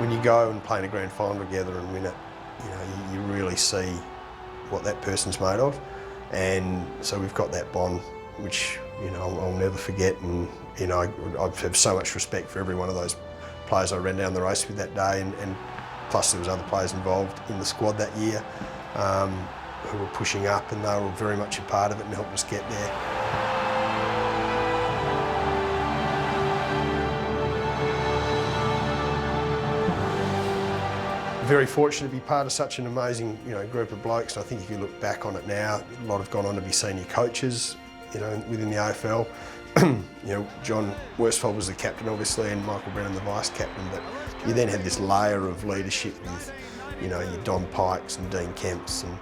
when you go and play in a grand final together and win it, you know, you really see what that person's made of. And so we've got that bond, which, you know, I'll never forget. And, you know, I have so much respect for every one of those players I ran down the race with that day, and plus there was other players involved in the squad that year who were pushing up, and they were very much a part of it and helped us get there. Very fortunate to be part of such an amazing, you know, group of blokes. And I think if you look back on it now, a lot have gone on to be senior coaches, you know, within the AFL. You know, John Worsfold was the captain, obviously, and Michael Brennan the vice captain. But you then had this layer of leadership with, you know, your Don Pikes and Dean Kemps and,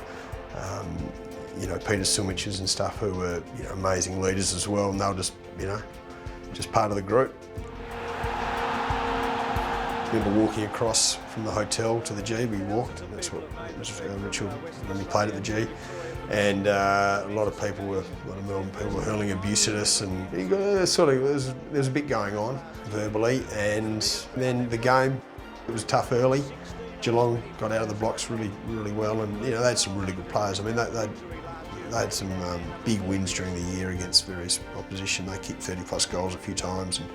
you know, Peter Sumiches and stuff, who were, you know, amazing leaders as well. And they were just, you know, just part of the group. I remember walking across from the hotel to the G. We walked, and that's what was ritual when we played at the G. And a lot of Melbourne people were hurling abuse at us, and there was a bit going on verbally. And then the game, it was tough early. Geelong got out of the blocks really, really well, and you know, they had some really good players. I mean, they had some big wins during the year against various opposition. They kicked 30+ goals a few times and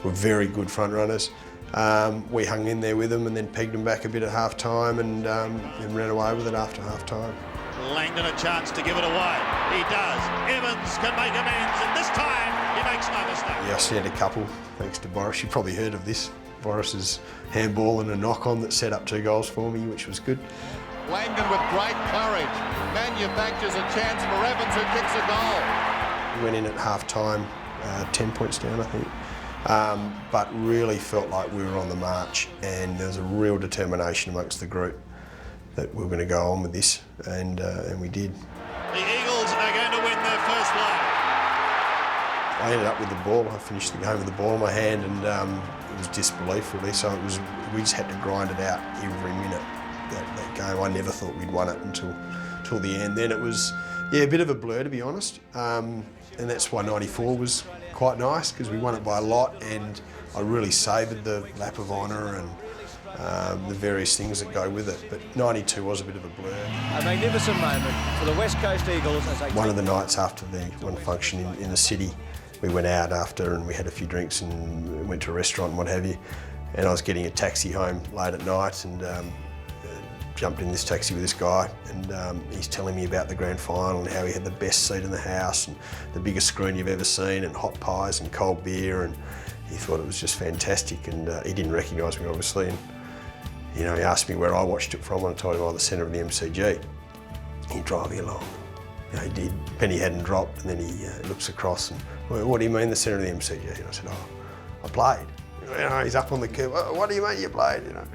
were very good front runners. We hung in there with them and then pegged them back a bit at half time and ran away with it after half time. Langdon a chance to give it away. He does. Evans can make amends, and this time he makes no mistake. Yeah, I shared a couple, thanks to Boris. You probably heard of this. Boris's handball and a knock-on that set up 2 goals for me, which was good. Langdon with great courage manufactures a chance for Evans, who kicks a goal. We went in at half time, 10 points down, I think. But really felt like we were on the march, and there was a real determination amongst the group that we were going to go on with this, and we did. The Eagles are going to win their first leg. I ended up with the ball. I finished the game with the ball in my hand, and it was disbelief really. So we just had to grind it out every minute. That game, I never thought we'd won it until the end. Then it was, yeah, a bit of a blur, to be honest, and that's why '94 was quite nice, because we won it by a lot, and I really savoured the lap of honour and the various things that go with it. But '92 was a bit of a blur. A magnificent moment for the West Coast Eagles as they... One of the nights after the one function in the city, we went out after and we had a few drinks and went to a restaurant and what have you. And I was getting a taxi home late at night and jumped in this taxi with this guy, and he's telling me about the grand final and how he had the best seat in the house and the biggest screen you've ever seen and hot pies and cold beer, and he thought it was just fantastic. And he didn't recognise me, obviously, and you know, he asked me where I watched it from, and I told him, the centre of the MCG. He'd drive me along. You know, he did. Penny hadn't dropped, and then he looks across and, well, what do you mean the centre of the MCG? And I said, I played. You know, he's up on the curb. What do you mean you played? You know,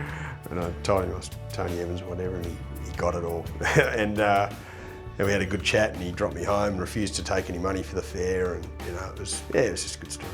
and I told him I was Tony Evans or whatever, and he got it all. and we had a good chat, and he dropped me home and refused to take any money for the fare, and you know, it was just a good story.